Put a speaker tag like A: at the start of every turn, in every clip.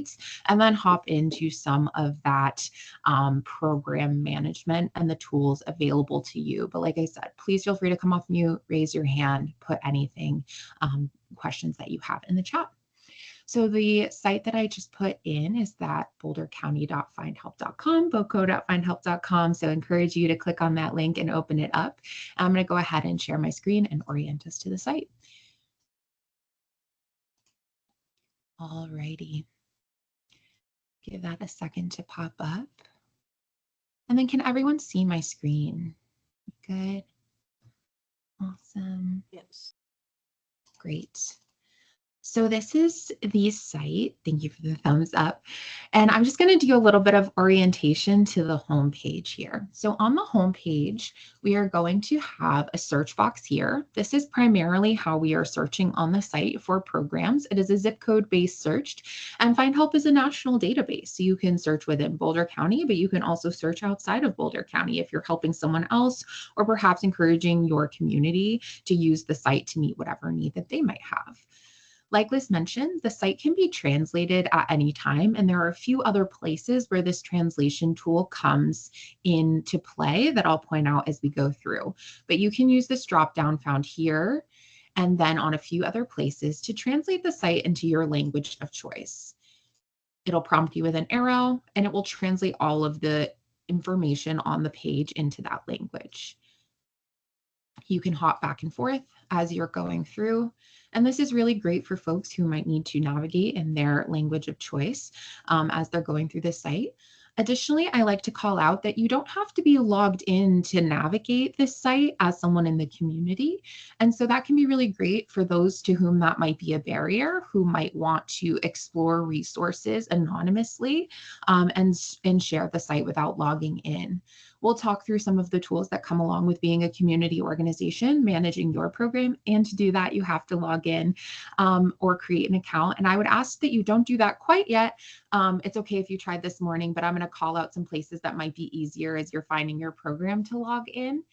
A: sites, and then hop into some of that program management and the tools available to you. But like I said, please feel free to come off mute, raise your hand, put anything, questions that you have in the chat. So the site that I just put in is that bouldercounty.findhelp.com, boco.findhelp.com. So I encourage you to click on that link and open it up. I'm going to go ahead and share my screen and orient us to the site. All righty. Give that a second to pop up. And then can everyone see my screen? Good. Awesome.
B: Yes.
A: Great. So this is the site. Thank you for the thumbs up. And I'm just going to do a little bit of orientation to the home page here. So on the home page, we are going to have a search box here. This is primarily how we are searching on the site for programs. It is a zip code based search, and Findhelp is a national database. So you can search within Boulder County, but you can also search outside of Boulder County if you're helping someone else or perhaps encouraging your community to use the site to meet whatever need that they might have. Like Liz mentioned, the site can be translated at any time, and there are a few other places where this translation tool comes into play that I'll point out as we go through. But you can use this drop-down found here and then on a few other places to translate the site into your language of choice. It'll prompt you with an arrow, and it will translate all of the information on the page into that language. You can hop back and forth as you're going through. And this is really great for folks who might need to navigate in their language of choice as they're going through the site. Additionally, I like to call out that you don't have to be logged in to navigate this site as someone in the community. And so that can be really great for those to whom that might be a barrier, who might want to explore resources anonymously and share the site without logging in. We'll talk through some of the tools that come along with being a community organization, managing your program. And to do that, you have to log in or create an account. And I would ask that you don't do that quite yet. It's okay if you tried this morning, but I'm going to call out some places that might be easier as you're finding your program to log in.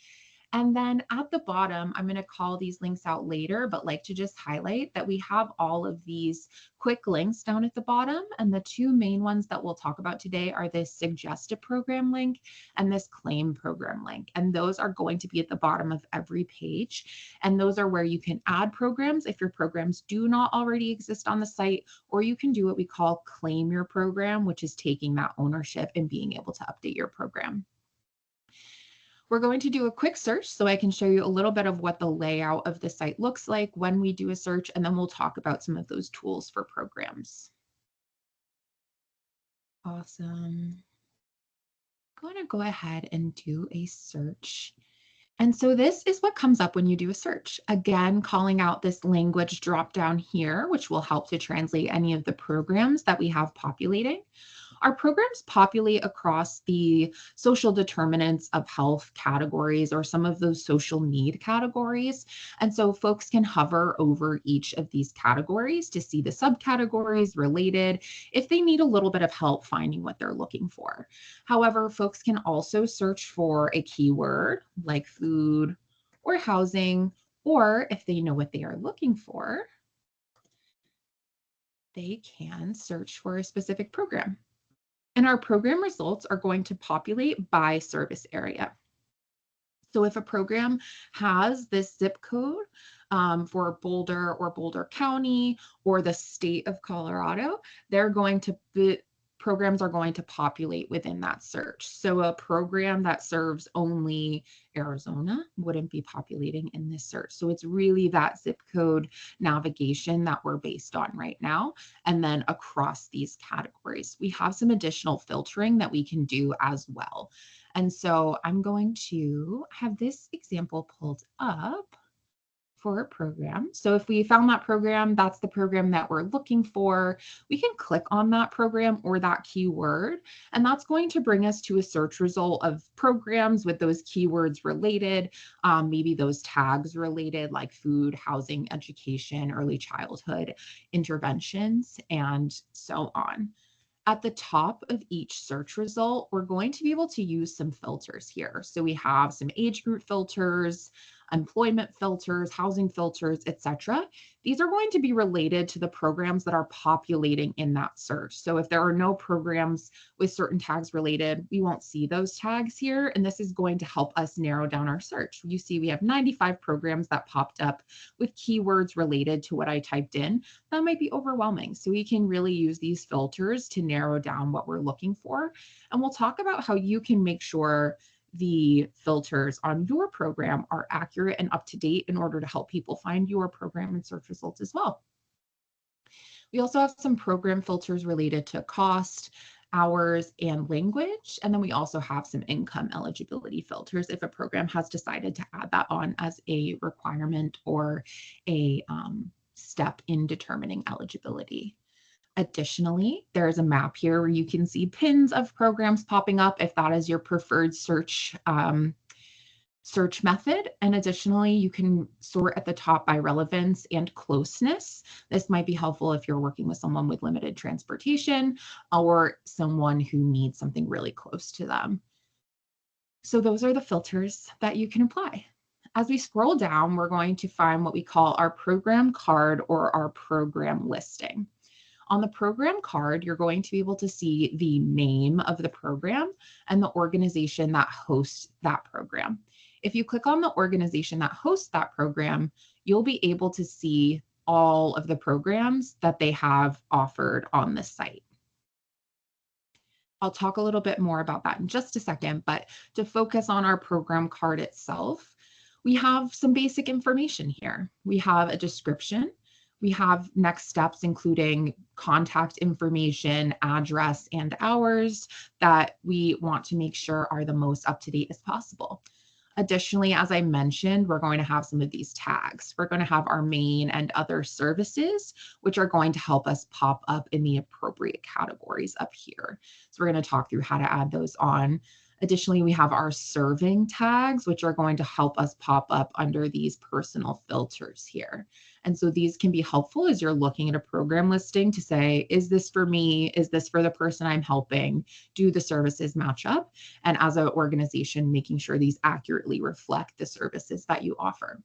A: And then at the bottom, I'm going to call these links out later, but like to just highlight that we have all of these quick links down at the bottom. And the two main ones that we'll talk about today are this suggest a program link and this claim program link. And those are going to be at the bottom of every page. And those are where you can add programs if your programs do not already exist on the site, or you can do what we call claim your program, which is taking that ownership and being able to update your program. We're going to do a quick search so I can show you a little bit of what the layout of the site looks like when we do a search, and then we'll talk about some of those tools for programs. Awesome. I'm going to go ahead and do a search. And so this is what comes up when you do a search. Again, calling out this language drop down here, which will help to translate any of the programs that we have populating. Our programs populate across the social determinants of health categories or some of those social need categories. And so folks can hover over each of these categories to see the subcategories related if they need a little bit of help finding what they're looking for. However, folks can also search for a keyword like food or housing, or if they know what they are looking for, they can search for a specific program. And our program results are going to populate by service area. So if a program has this zip code for Boulder or Boulder County or the state of Colorado, programs are going to populate within that search. So a program that serves only Arizona wouldn't be populating in this search. So it's really that zip code navigation that we're based on right now. And then across these categories, we have some additional filtering that we can do as well. And so I'm going to have this example pulled up for a program. So if we found that program, that's the program that we're looking for. We can click on that program or that keyword, and that's going to bring us to a search result of programs with those keywords related, maybe those tags related like food, housing, education, early childhood interventions, and so on. At the top of each search result, we're going to be able to use some filters here. So we have some age group filters, employment filters, housing filters, etc. These are going to be related to the programs that are populating in that search. So if there are no programs with certain tags related, we won't see those tags here. And this is going to help us narrow down our search. You see, we have 95 programs that popped up with keywords related to what I typed in. That might be overwhelming. So we can really use these filters to narrow down what we're looking for. And we'll talk about how you can make sure the filters on your program are accurate and up to date in order to help people find your program in search results as well. We also have some program filters related to cost, hours, and language. And then we also have some income eligibility filters if a program has decided to add that on as a requirement or a step in determining eligibility. Additionally, there's a map here where you can see pins of programs popping up if that is your preferred search method. And additionally, you can sort at the top by relevance and closeness. This might be helpful if you're working with someone with limited transportation or someone who needs something really close to them. So those are the filters that you can apply. As we scroll down, we're going to find what we call our program card or our program listing. On the program card, you're going to be able to see the name of the program and the organization that hosts that program. If you click on the organization that hosts that program, you'll be able to see all of the programs that they have offered on this site. I'll talk a little bit more about that in just a second, but to focus on our program card itself, we have some basic information here. We have a description. We have next steps, including contact information, address, and hours that we want to make sure are the most up-to-date as possible. Additionally, as I mentioned, we're going to have some of these tags. We're going to have our main and other services, which are going to help us pop up in the appropriate categories up here. So we're going to talk through how to add those on. Additionally, we have our serving tags, which are going to help us pop up under these personal filters here. And so these can be helpful as you're looking at a program listing to say, is this for me? Is this for the person I'm helping? Do the services match up? And as an organization, making sure these accurately reflect the services that you offer.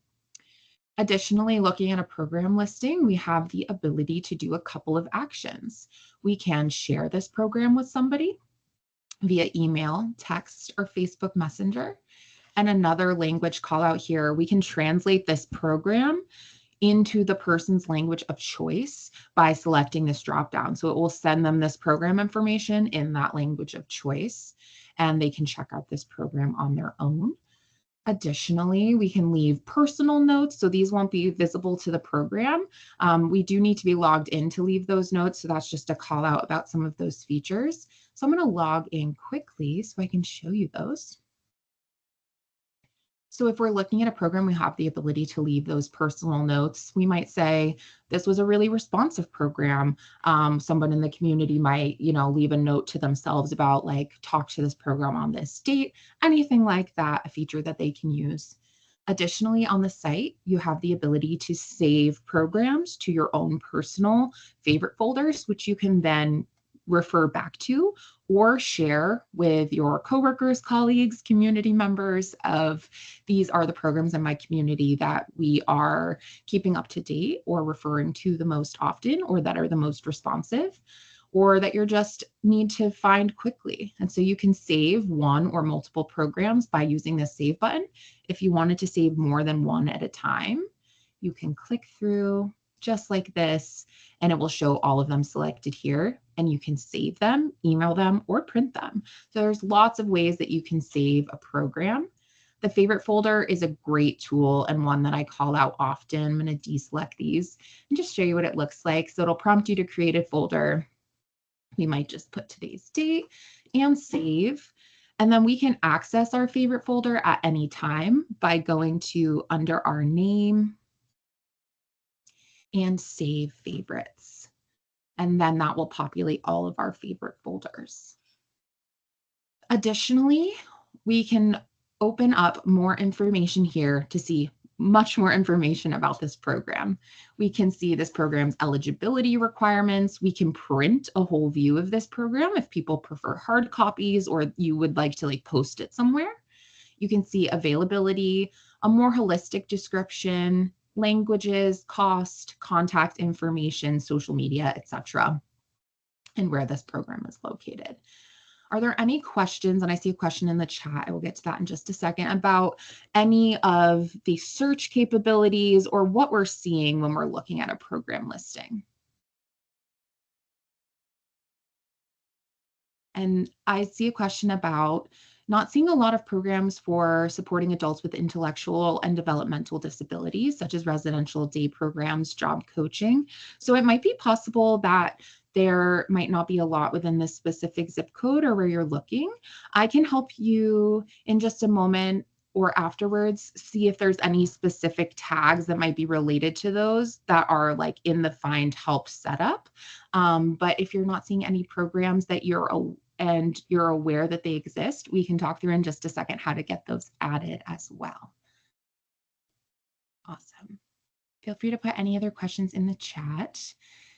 A: Additionally, looking at a program listing, we have the ability to do a couple of actions. We can share this program with somebody via email, text, or Facebook Messenger. And another language call out here, we can translate this program into the person's language of choice by selecting this dropdown. So it will send them this program information in that language of choice, and they can check out this program on their own. Additionally, we can leave personal notes, so these won't be visible to the program. We do need to be logged in to leave those notes, so that's just a call out about some of those features. So I'm going to log in quickly so I can show you those. So if we're looking at a program, we have the ability to leave those personal notes. We might say, this was a really responsive program. Someone in the community might, leave a note to themselves about talk to this program on this date, anything like that, a feature that they can use. Additionally, on the site, you have the ability to save programs to your own personal favorite folders, which you can then refer back to or share with your coworkers, colleagues, community members of these are the programs in my community that we are keeping up to date or referring to the most often or that are the most responsive or that you're just need to find quickly. And so you can save one or multiple programs by using this save button. If you wanted to save more than one at a time, you can click through just like this, and it will show all of them selected here, and you can save them, email them, or print them. So there's lots of ways that you can save a program. The favorite folder is a great tool and one that I call out often. I'm going to deselect these and just show you what it looks like. So it'll prompt you to create a folder. We might just put today's date and save. And then we can access our favorite folder at any time by going to under our name and save favorites. And then that will populate all of our favorite folders. Additionally, we can open up more information here to see much more information about this program. We can see this program's eligibility requirements. We can print a whole view of this program if people prefer hard copies or you would like to post it somewhere. You can see availability, a more holistic description, languages, cost, contact information, social media, etc., and where this program is located. Are there any questions? And I see a question in the chat. I will get to that in just a second about any of the search capabilities or what we're seeing when we're looking at a program listing. And I see a question about not seeing a lot of programs for supporting adults with intellectual and developmental disabilities, such as residential day programs, job coaching. So it might be possible that there might not be a lot within this specific zip code or where you're looking. I can help you in just a moment or afterwards see if there's any specific tags that might be related to those that are like in the Find Help setup. But if you're not seeing any programs that you're aware that they exist, we can talk through in just a second how to get those added as well. Awesome. Feel free to put any other questions in the chat.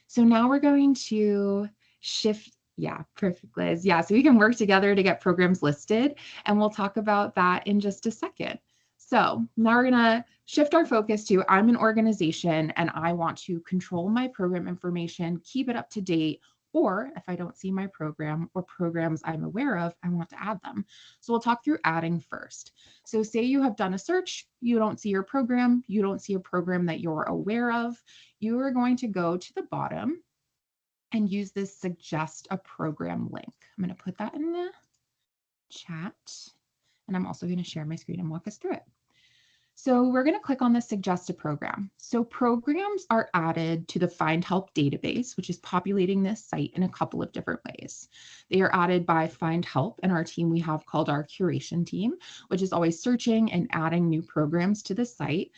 A: So now we're going to shift. Yeah, perfect, Liz. Yeah, so we can work together to get programs listed, and we'll talk about that in just a second. So now we're going to shift our focus to I'm an organization and I want to control my program information, keep it up to date, or if I don't see my program or programs I'm aware of, I want to add them. So we'll talk through adding first. So say you have done a search, you don't see your program, you don't see a program that you're aware of, you are going to go to the bottom and use this suggest a program link. I'm going to put that in the chat, and I'm also going to share my screen and walk us through it. So we're going to click on the suggest a program. So programs are added to the Findhelp database, which is populating this site in a couple of different ways. They are added by Findhelp, and our team we have called our curation team, which is always searching and adding new programs to the site.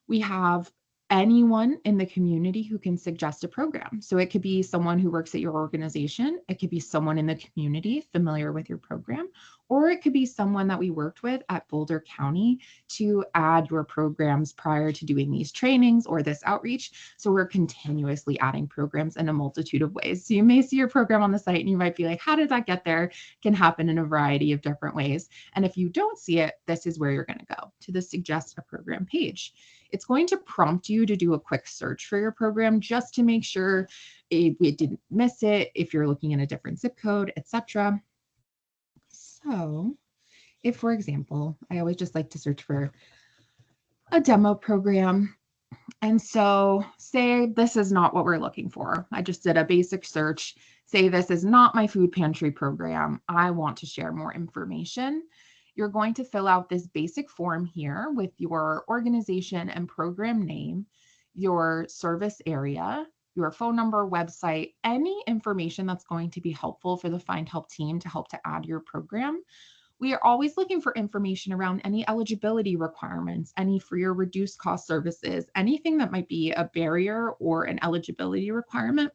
A: We have anyone in the community who can suggest a program. So it could be someone who works at your organization, it could be someone in the community familiar with your program, or it could be someone that we worked with at Boulder County to add your programs prior to doing these trainings or this outreach. So we're continuously adding programs in a multitude of ways. So you may see your program on the site and you might be like, how did that get there? It can happen in a variety of different ways. And if you don't see it, this is where you're going to go, to the suggest a program page. It's going to prompt you to do a quick search for your program just to make sure it didn't miss it, if you're looking in a different zip code, etc. So if, for example, I always just like to search for a demo program. And so say this is not what we're looking for. I just did a basic search. Say this is not my food pantry program. I want to share more information. You're going to fill out this basic form here with your organization and program name, your service area, your phone number, website, any information that's going to be helpful for the Findhelp team to help to add your program. We are always looking for information around any eligibility requirements, any free or reduced cost services, anything that might be a barrier or an eligibility requirement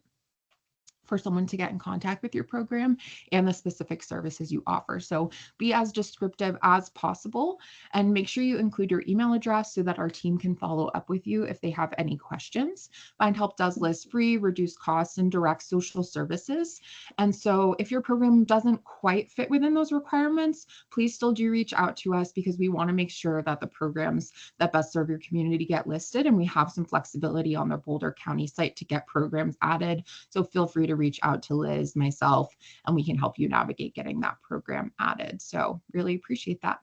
A: for someone to get in contact with your program and the specific services you offer. So be as descriptive as possible and make sure you include your email address so that our team can follow up with you if they have any questions. Findhelp does list free, reduced costs, and direct social services. And so if your program doesn't quite fit within those requirements, please still do reach out to us because we want to make sure that the programs that best serve your community get listed, and we have some flexibility on the Boulder County site to get programs added. So feel free to reach out to Liz, myself, and we can help you navigate getting that program added. So really appreciate that.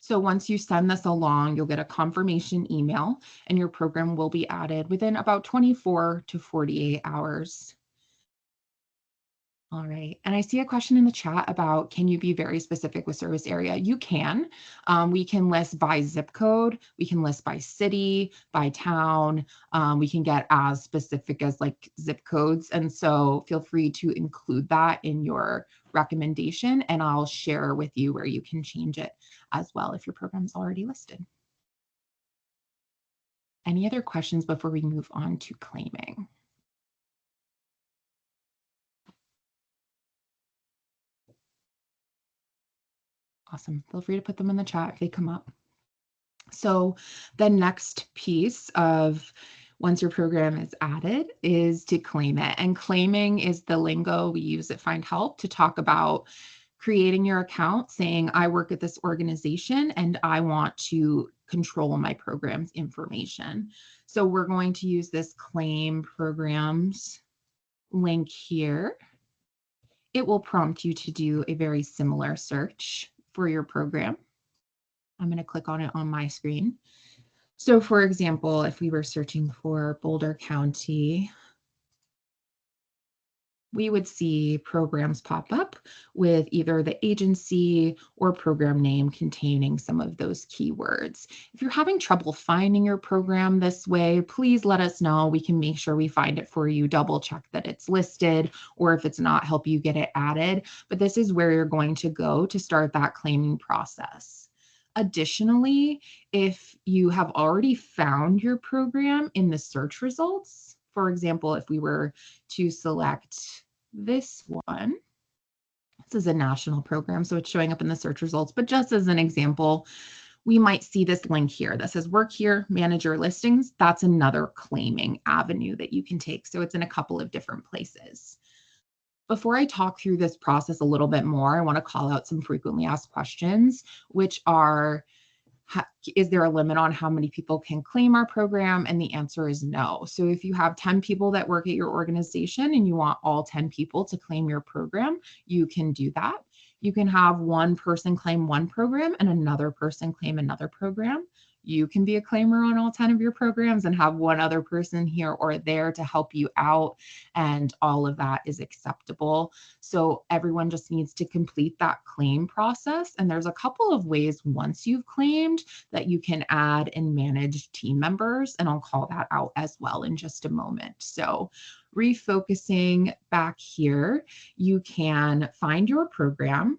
A: So once you send this along, you'll get a confirmation email and your program will be added within about 24 to 48 hours. All right. And I see a question in the chat about, can you be very specific with service area? You can. We can list by zip code. We can list by city, by town. We can get as specific as like zip codes. And so feel free to include that in your recommendation, and I'll share with you where you can change it as well if your program's already listed. Any other questions before we move on to claiming? Awesome. Feel free to put them in the chat if they come up. So the next piece of once your program is added is to claim it. And claiming is the lingo we use at Findhelp to talk about creating your account, saying, I work at this organization and I want to control my program's information. So we're going to use this claim programs link here. It will prompt you to do a very similar search for your program. I'm going to click on it on my screen. So for example, if we were searching for Boulder County, we would see programs pop up with either the agency or program name containing some of those keywords. If you're having trouble finding your program this way, please let us know. We can make sure we find it for you, double check that it's listed, or if it's not, help you get it added. But this is where you're going to go to start that claiming process. Additionally, if you have already found your program in the search results, for example, if we were to select this one, this is a national program, so it's showing up in the search results, but just as an example, we might see this link here that says work here, manage your listings. That's another claiming avenue that you can take. So it's in a couple of different places. Before I talk through this process a little bit more, I want to call out some frequently asked questions, which are, is there a limit on how many people can claim our program? And the answer is no. So if you have 10 people that work at your organization and you want all 10 people to claim your program, you can do that. You can have one person claim one program and another person claim another program. You can be a claimer on all 10 of your programs and have one other person here or there to help you out, and all of that is acceptable. So everyone just needs to complete that claim process. And there's a couple of ways once you've claimed that you can add and manage team members, and I'll call that out as well in just a moment. So refocusing back here, you can find your program.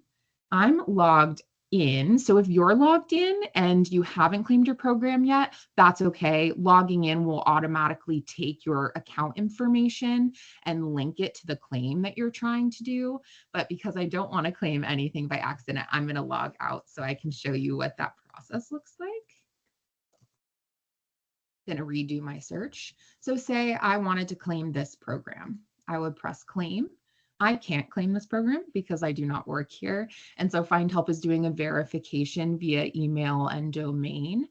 A: I'm logged in. So if you're logged in and you haven't claimed your program yet, that's okay. Logging in will automatically take your account information and link it to the claim that you're trying to do. But because I don't want to claim anything by accident, I'm going to log out so I can show you what that process looks like. I'm going to redo my search. So say I wanted to claim this program. I would press claim. I can't claim this program because I do not work here. And so Findhelp is doing a verification via email and domain.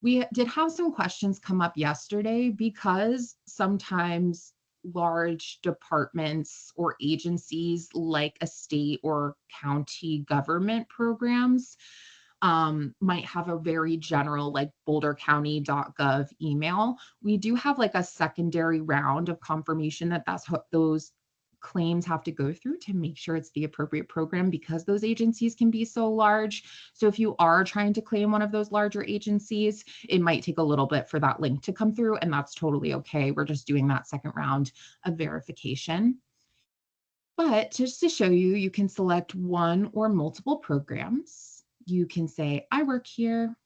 A: We did have some questions come up yesterday because sometimes large departments or agencies like a state or county government programs might have a very general like bouldercounty.gov email. We do have like a secondary round of confirmation that that's what those claims have to go through to make sure it's the appropriate program, because those agencies can be so large. So if you are trying to claim one of those larger agencies, it might take a little bit for that link to come through, and that's totally okay. We're just doing that second round of verification. But just to show you, you can select one or multiple programs. You can say, I work here,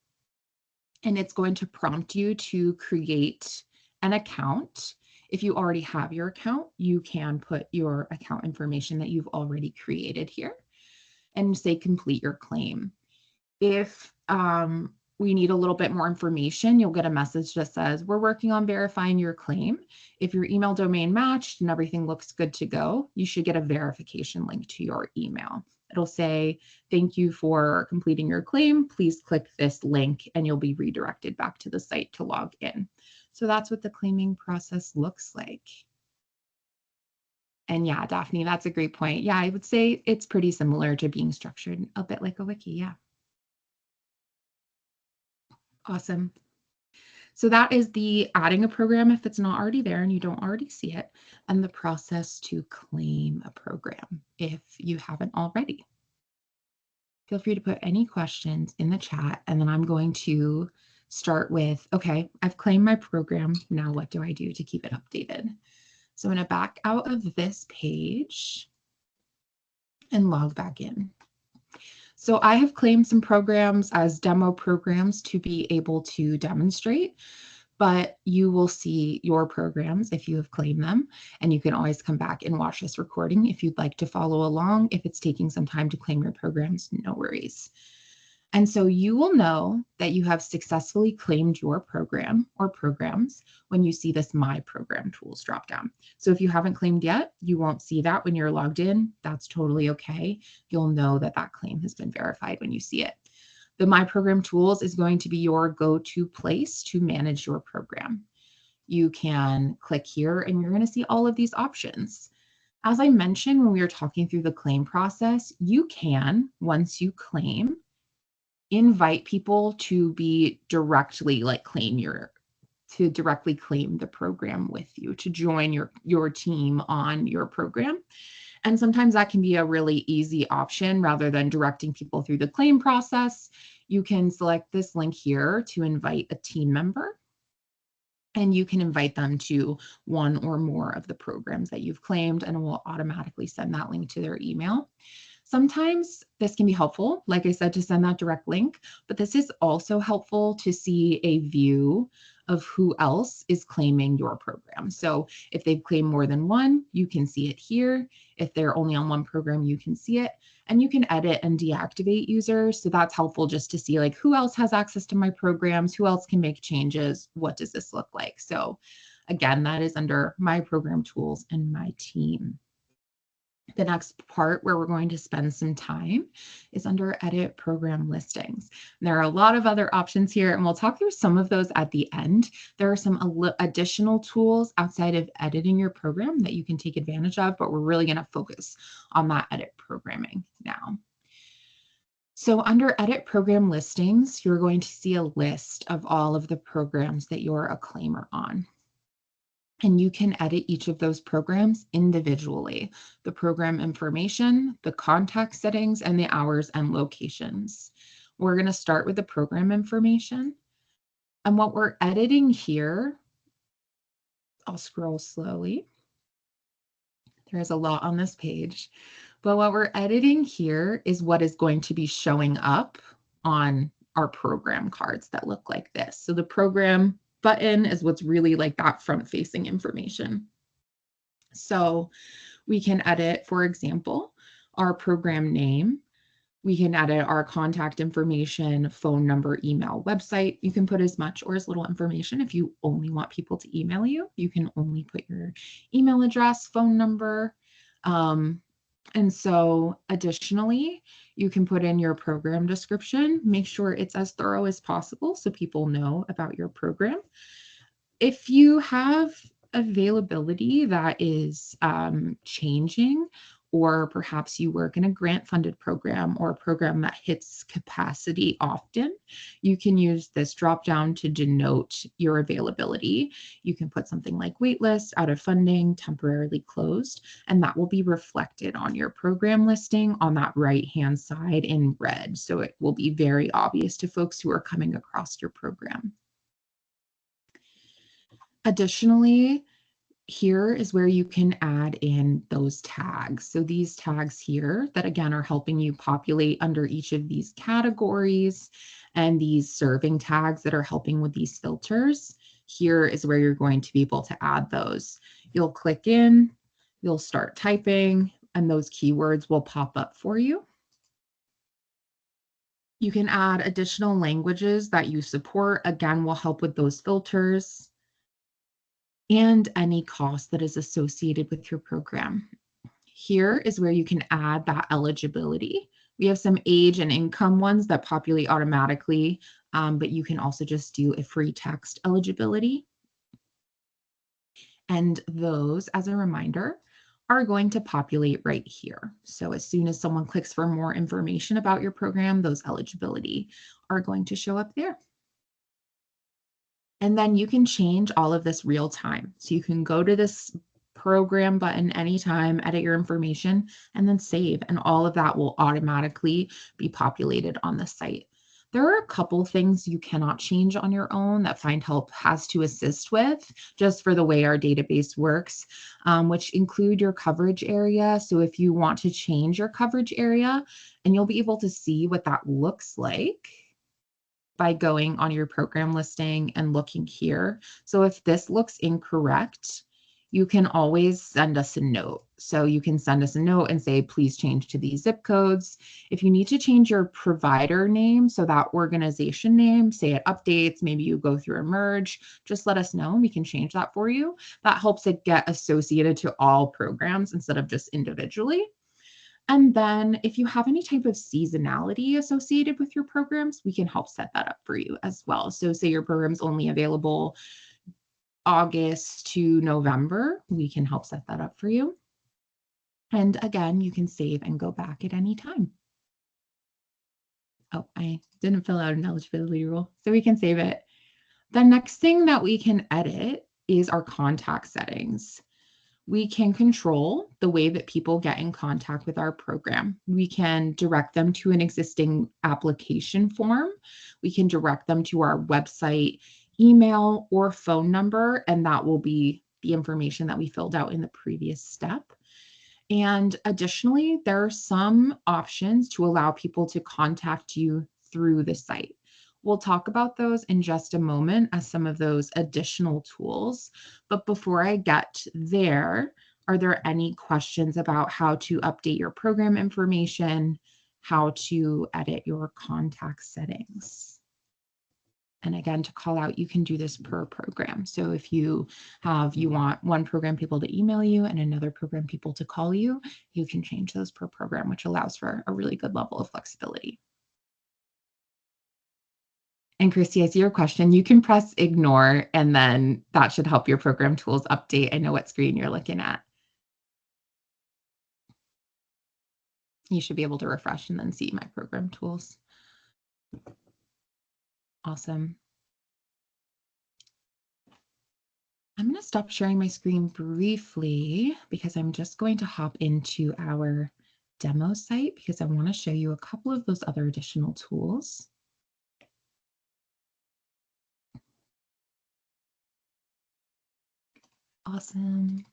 A: and it's going to prompt you to create an account. If you already have your account, you can put your account information that you've already created here and say complete your claim. If we need a little bit more information, you'll get a message that says, we're working on verifying your claim. If your email domain matched and everything looks good to go, you should get a verification link to your email. It'll say, thank you for completing your claim. Please click this link and you'll be redirected back to the site to log in. So that's what the claiming process looks like. And yeah, Daphne, that's a great point. Yeah, I would say it's pretty similar to being structured a bit like a wiki. Yeah. Awesome. So that is the adding a program if it's not already there and you don't already see it, and the process to claim a program if you haven't already. Feel free to put any questions in the chat, and then I'm going to start with, okay, I've claimed my program. Now what do I do to keep it updated? So I'm going to back out of this page and log back in. So I have claimed some programs as demo programs to be able to demonstrate, but you will see your programs if you have claimed them, and you can always come back and watch this recording if you'd like to follow along. If it's taking some time to claim your programs, no worries. And so you will know that you have successfully claimed your program or programs when you see this My Program Tools dropdown. So if you haven't claimed yet, you won't see that when you're logged in. That's totally okay. You'll know that that claim has been verified when you see it. The My Program Tools is going to be your go-to place to manage your program. You can click here and you're going to see all of these options. As I mentioned when we were talking through the claim process, you can, once you claim, invite people to be directly to directly claim the program with you, to join your team on your program. And sometimes that can be a really easy option rather than directing people through the claim process. You can select this link here to invite a team member, and you can invite them to one or more of the programs that you've claimed, and it will automatically send that link to their email. Sometimes this can be helpful, like I said, to send that direct link, but this is also helpful to see a view of who else is claiming your program. So if they've claimed more than one, you can see it here. If they're only on one program, you can see it, and you can edit and deactivate users. So that's helpful just to see like who else has access to my programs, who else can make changes, what does this look like? So again, that is under My Program Tools and My Team. The next part where we're going to spend some time is under Edit Program Listings. And there are a lot of other options here, and we'll talk through some of those at the end. There are some additional tools outside of editing your program that you can take advantage of, but we're really going to focus on that edit programming now. So under Edit Program Listings, you're going to see a list of all of the programs that you're a claimer on. And you can edit each of those programs individually, the program information, the contact settings, and the hours and locations. We're going to start with the program information. And what we're editing here, I'll scroll slowly. There's a lot on this page. But what we're editing here is what is going to be showing up on our program cards that look like this. So the program button is what's really like that front-facing information. So we can edit, for example, our program name. We can edit our contact information, phone number, email, website. You can put as much or as little information. If you only want people to email you, you can only put your email address, phone number. And so additionally, you can put in your program description. Make sure it's as thorough as possible so people know about your program. If you have availability that is changing, or perhaps you work in a grant-funded program or a program that hits capacity often, you can use this drop-down to denote your availability. You can put something like waitlist, out of funding, temporarily closed, and that will be reflected on your program listing on that right-hand side in red. So it will be very obvious to folks who are coming across your program. Additionally, here is where you can add in those tags. So these tags here that again are helping you populate under each of these categories, and these serving tags that are helping with these filters. Here is where you're going to be able to add those. You'll click in, you'll start typing, and those keywords will pop up for you. You can add additional languages that you support. Again, will help with those filters, and any cost that is associated with your program. Here is where you can add that eligibility. We have some age and income ones that populate automatically, but you can also just do a free text eligibility. And those, as a reminder, are going to populate right here. So as soon as someone clicks for more information about your program, those eligibility are going to show up there. And then you can change all of this real time. So you can go to this program button anytime, edit your information, and then save. And all of that will automatically be populated on the site. There are a couple things you cannot change on your own that Findhelp has to assist with, just for the way our database works, which include your coverage area. So if you want to change your coverage area, and you'll be able to see what that looks like by going on your program listing and looking here. So if this looks incorrect, you can always send us a note. So you can send us a note and say, please change to these zip codes. If you need to change your provider name, so that organization name, say it updates, maybe you go through a merge, just let us know and we can change that for you. That helps it get associated to all programs instead of just individually. And then if you have any type of seasonality associated with your programs, we can help set that up for you as well. So say your program's only available August to November, we can help set that up for you. And again, you can save and go back at any time. Oh, I didn't fill out an eligibility rule, so we can save it. The next thing that we can edit is our contact settings. We can control the way that people get in contact with our program. We can direct them to an existing application form. We can direct them to our website, email, or phone number, and that will be the information that we filled out in the previous step. And additionally, there are some options to allow people to contact you through the site. We'll talk about those in just a moment as some of those additional tools. But before I get there, are there any questions about how to update your program information, how to edit your contact settings? And again, to call out, you can do this per program. So if you want one program people to email you and another program people to call you, you can change those per program, which allows for a really good level of flexibility. And Christy, I see your question. You can press ignore, and then that should help your program tools update. I know what screen you're looking at. You should be able to refresh and then see my program tools. Awesome. I'm going to stop sharing my screen briefly because I'm just going to hop into our demo site because I want to show you a couple of those other additional tools. Awesome.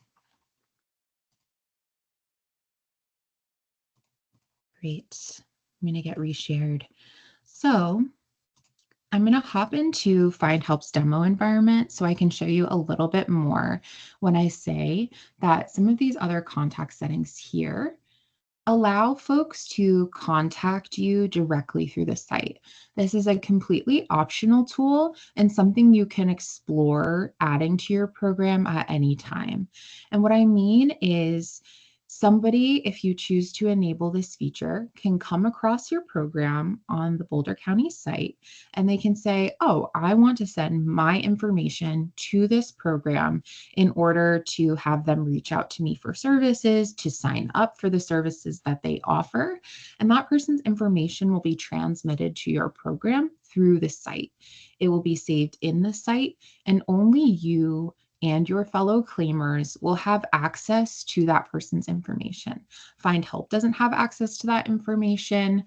A: Great. I'm going to get reshared. So I'm going to hop into Findhelp's demo environment so I can show you a little bit more when I say that some of these other contact settings here allow folks to contact you directly through the site. This is a completely optional tool and something you can explore adding to your program at any time. And what I mean is somebody, if you choose to enable this feature, can come across your program on the Boulder County site and they can say, oh, I want to send my information to this program in order to have them reach out to me for services, to sign up for the services that they offer. And that person's information will be transmitted to your program through the site. It will be saved in the site, and only you and your fellow claimers will have access to that person's information. Findhelp doesn't have access to that information.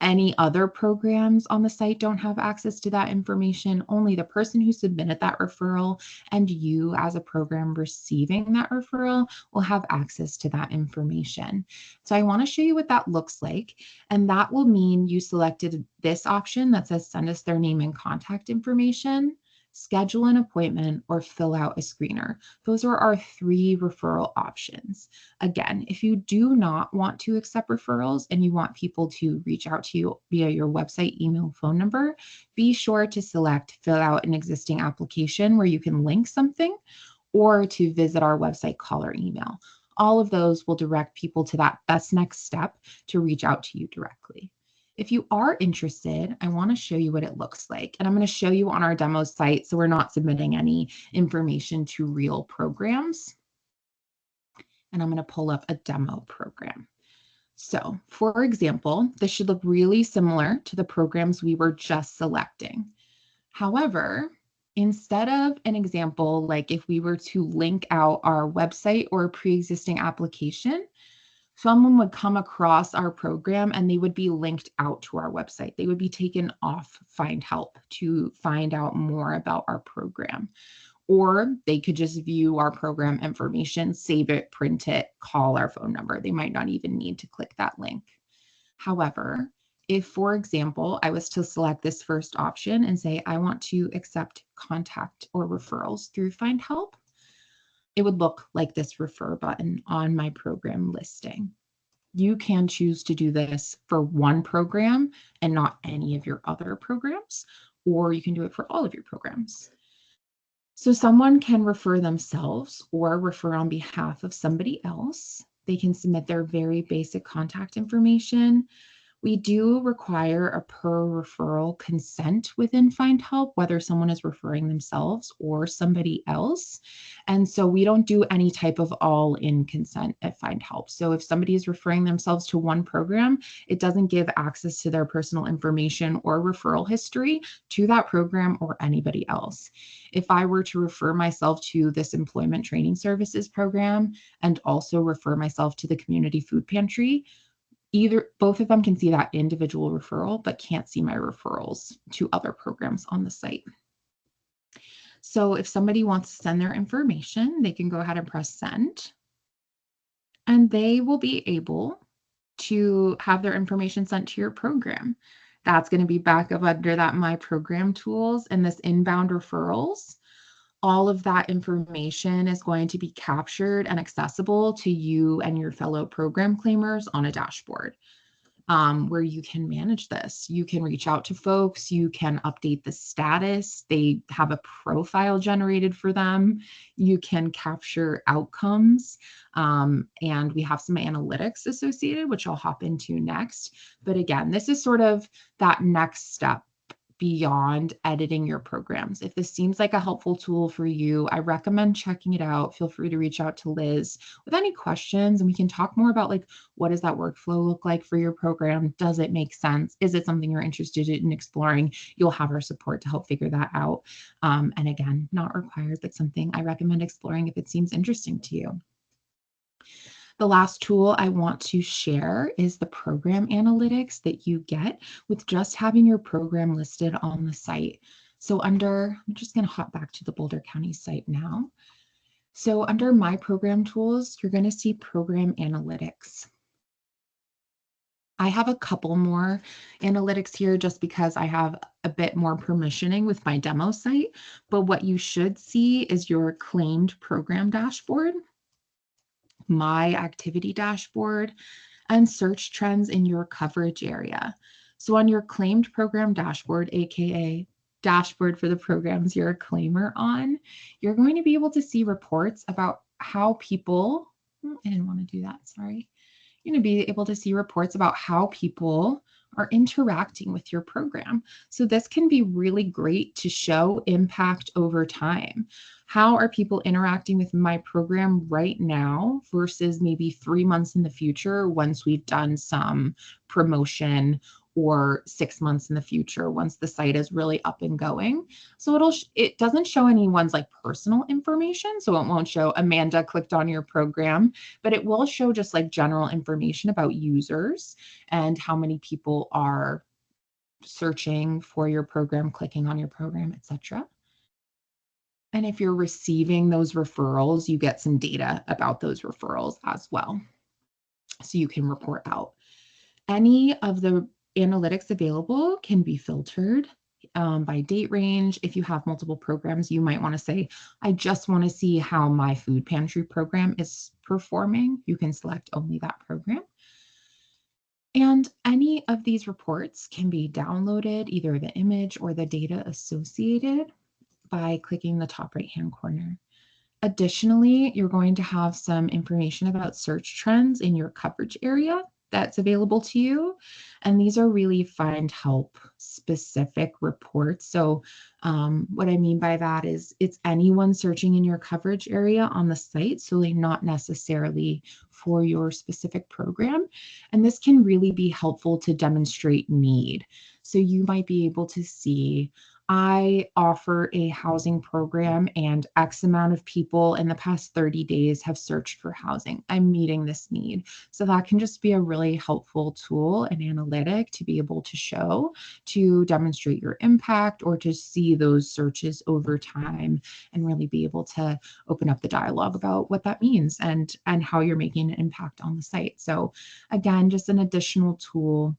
A: Any other programs on the site don't have access to that information. Only the person who submitted that referral and you as a program receiving that referral will have access to that information. So I want to show you what that looks like. And that will mean you selected this option that says send us their name and contact information, schedule an appointment, or fill out a screener. Those are our 3 referral options. Again, if you do not want to accept referrals and you want people to reach out to you via your website, email, phone number, be sure to select fill out an existing application where you can link something, or to visit our website, call, or email. All of those will direct people to that best next step to reach out to you directly. If you are interested, I want to show you what it looks like. And I'm going to show you on our demo site so we're not submitting any information to real programs. And I'm going to pull up a demo program. So for example, this should look really similar to the programs we were just selecting. However, instead of an example, like if we were to link out our website or a pre-existing application, someone would come across our program and they would be linked out to our website. They would be taken off Findhelp to find out more about our program. Or they could just view our program information, save it, print it, call our phone number. They might not even need to click that link. However, if, for example, I was to select this first option and say, I want to accept contact or referrals through Findhelp, it would look like this refer button on my program listing. You can choose to do this for one program and not any of your other programs, or you can do it for all of your programs. So someone can refer themselves or refer on behalf of somebody else. They can submit their very basic contact information. We do require a per referral consent within Findhelp, whether someone is referring themselves or somebody else. And so we don't do any type of all-in consent at Findhelp. So if somebody is referring themselves to one program, it doesn't give access to their personal information or referral history to that program or anybody else. If I were to refer myself to this employment training services program and also refer myself to the community food pantry, both of them can see that individual referral, but can't see my referrals to other programs on the site. So if somebody wants to send their information, they can go ahead and press send, and they will be able to have their information sent to your program. That's going to be back up under that My Program Tools and this inbound referrals. All of that information is going to be captured and accessible to you and your fellow program claimers on a dashboard where you can manage this. You can reach out to folks, you can update the status, they have a profile generated for them, you can capture outcomes, and we have some analytics associated, which I'll hop into next. But again, this is sort of that next step beyond editing your programs. If this seems like a helpful tool for you, I recommend checking it out. Feel free to reach out to Liz with any questions, and we can talk more about, like, what does that workflow look like for your program? Does it make sense? Is it something you're interested in exploring? You'll have our support to help figure that out. And again, not required, but something I recommend exploring if it seems interesting to you. The last tool I want to share is the program analytics that you get with just having your program listed on the site. So I'm just going to hop back to the Boulder County site now. So under My Program Tools, you're going to see Program Analytics. I have a couple more analytics here just because I have a bit more permissioning with my demo site, but what you should see is your claimed program dashboard, My Activity dashboard, and search trends in your coverage area. So on your claimed program dashboard, aka dashboard for the programs you're a claimer on, you're going to be able to see reports about how people, I didn't want to do that, sorry. You're going to be able to see reports about how people are interacting with your program. So this can be really great to show impact over time. How are people interacting with my program right now versus maybe 3 months in the future once we've done some promotion, or 6 months in the future once the site is really up and going. So it doesn't show anyone's like personal information. So it won't show Amanda clicked on your program, but it will show just like general information about users and how many people are searching for your program, clicking on your program, etc. And if you're receiving those referrals, you get some data about those referrals as well. So you can report out. Any of the analytics available can be filtered by date range. If you have multiple programs, you might want to say, I just want to see how my food pantry program is performing. You can select only that program. And any of these reports can be downloaded, either the image or the data associated, by clicking the top right-hand corner. Additionally, you're going to have some information about search trends in your coverage area that's available to you. And these are really Findhelp specific reports. So what I mean by that is it's anyone searching in your coverage area on the site, so they're not necessarily for your specific program. And this can really be helpful to demonstrate need. So you might be able to see, I offer a housing program and X amount of people in the past 30 days have searched for housing. I'm meeting this need. So that can just be a really helpful tool and analytic to be able to show, to demonstrate your impact or to see those searches over time and really be able to open up the dialogue about what that means and how you're making an impact on the site. So again, just an additional tool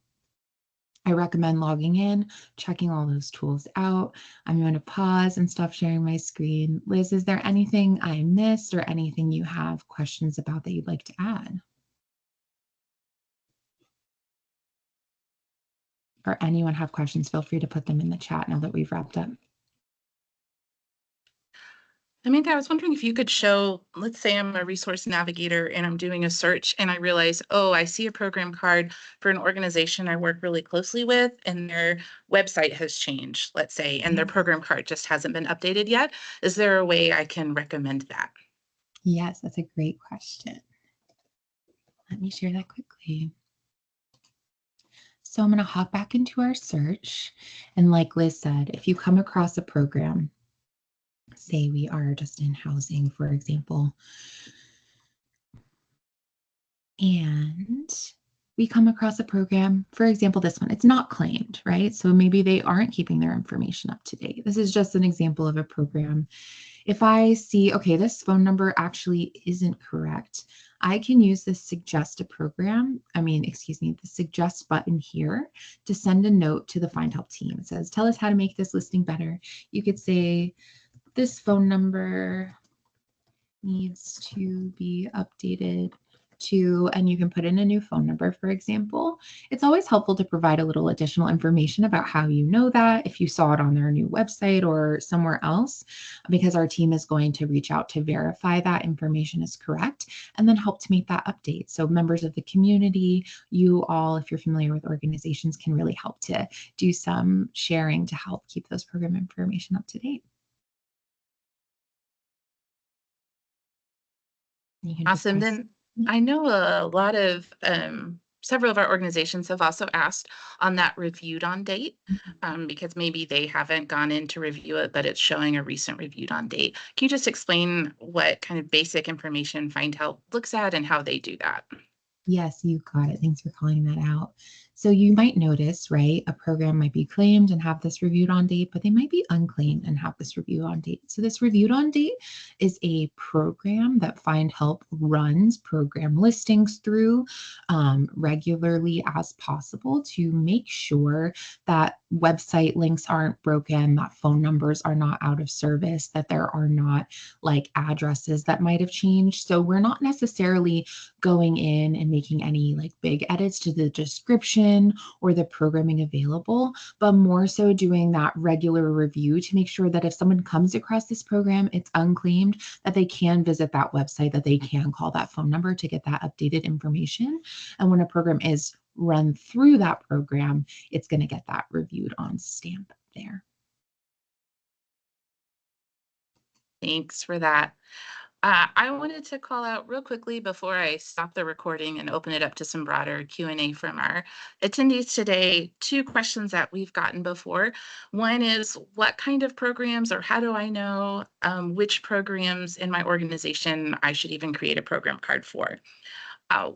A: I recommend logging in, checking all those tools out. I'm going to pause and stop sharing my screen. Liz, is there anything I missed or anything you have questions about that you'd like to add? Or anyone have questions, feel free to put them in the chat now that we've wrapped up.
B: Amanda, I was wondering if you could show, let's say I'm a resource navigator and I'm doing a search and I realize, oh, I see a program card for an organization I work really closely with and their website has changed, let's say, and their program card just hasn't been updated yet. Is there a way I can recommend that?
A: Yes, that's a great question. Let me share that quickly. So I'm going to hop back into our search. And like Liz said, if you come across a program, say we are just in housing, for example, and we come across a program, for example, this one, it's not claimed, right? So maybe they aren't keeping their information up to date. This is just an example of a program. If I see, okay, this phone number actually isn't correct, I can use the suggest the suggest button here to send a note to the Findhelp team. It says, tell us how to make this listing better. You could say, this phone number needs to be updated to, and you can put in a new phone number, for example. It's always helpful to provide a little additional information about how you know that, if you saw it on their new website or somewhere else, because our team is going to reach out to verify that information is correct and then help to make that update. So members of the community, you all, if you're familiar with organizations, can really help to do some sharing to help keep those program information up to date.
B: Awesome. Then I know a lot of several of our organizations have also asked on that reviewed on date because maybe they haven't gone in to review it, but it's showing a recent reviewed on date. Can you just explain what kind of basic information Findhelp looks at and how they do that?
A: Yes, you got it. Thanks for calling that out. So you might notice, right, a program might be claimed and have this reviewed on date, but they might be unclaimed and have this reviewed on date. So this reviewed on date is a program that Findhelp runs program listings through regularly as possible to make sure that website links aren't broken, that phone numbers are not out of service, that there are not like addresses that might have changed. So we're not necessarily going in and making any like big edits to the description or the programming available, but more so doing that regular review to make sure that if someone comes across this program, it's unclaimed, that they can visit that website, that they can call that phone number to get that updated information. And when a program is run through that program, it's going to get that reviewed on stamp there.
B: Thanks for that. I wanted to call out real quickly before I stop the recording and open it up to some broader Q&A from our attendees today. Two questions that we've gotten before. One is, what kind of programs, or how do I know which programs in my organization I should even create a program card for?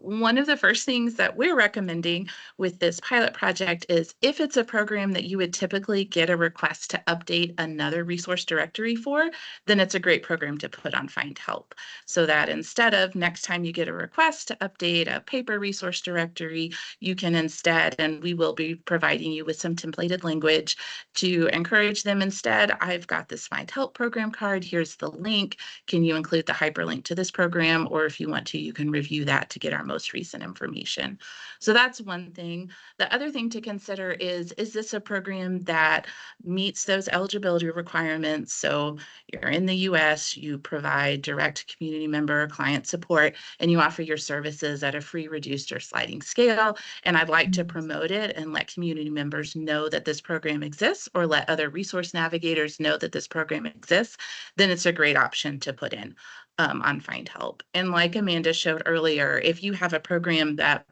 B: One of the first things that we're recommending with this pilot project is, if it's a program that you would typically get a request to update another resource directory for, then it's a great program to put on Findhelp. So that instead of next time you get a request to update a paper resource directory, you can instead, and we will be providing you with some templated language to encourage them, instead, I've got this Findhelp program card, here's the link. Can you include the hyperlink to this program? Or if you want to, you can review that to get our most recent information. So that's one thing. The other thing to consider is this a program that meets those eligibility requirements? So you're in the US, you provide direct community member client support, and you offer your services at a free, reduced, or sliding scale. And I'd like to promote it and let community members know that this program exists, or let other resource navigators know that this program exists, then it's a great option to put in on Findhelp. And like Amanda showed earlier, if you have a program that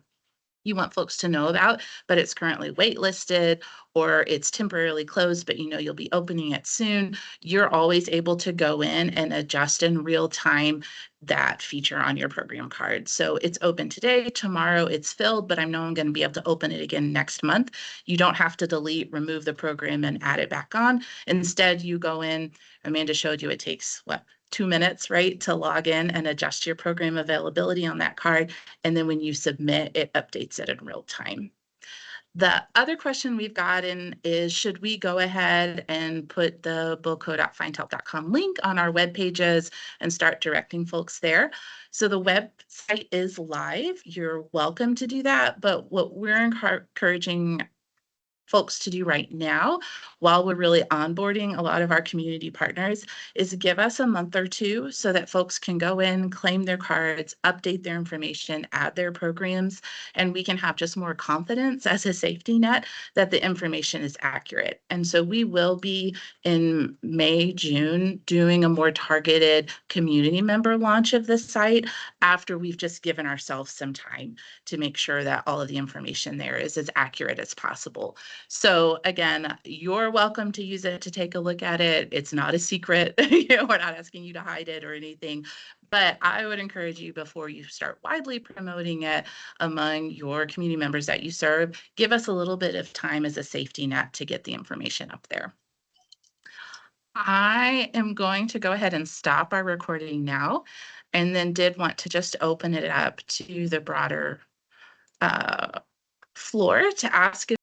B: you want folks to know about, but it's currently waitlisted or it's temporarily closed, but you know you'll be opening it soon, you're always able to go in and adjust in real time that feature on your program card. So it's open today, tomorrow it's filled, but I know I'm going to be able to open it again next month. You don't have to delete, remove the program and add it back on. Instead, you go in, Amanda showed you it takes 2 minutes, right, to log in and adjust your program availability on that card. And then when you submit, it updates it in real time. The other question we've gotten is, should we go ahead and put the boco.findhelp.com link on our web pages and start directing folks there? So the website is live. You're welcome to do that. But what we're encouraging folks to do right now, while we're really onboarding a lot of our community partners, is give us a month or two so that folks can go in, claim their cards, update their information, add their programs, and we can have just more confidence as a safety net that the information is accurate. And so we will be in May, June, doing a more targeted community member launch of the site after we've just given ourselves some time to make sure that all of the information there is as accurate as possible. So again, you're welcome to use it, to take a look at it. It's not a secret. We're not asking you to hide it or anything. But I would encourage you, before you start widely promoting it among your community members that you serve, give us a little bit of time as a safety net to get the information up there. I am going to go ahead and stop our recording now, and then did want to just open it up to the broader floor to ask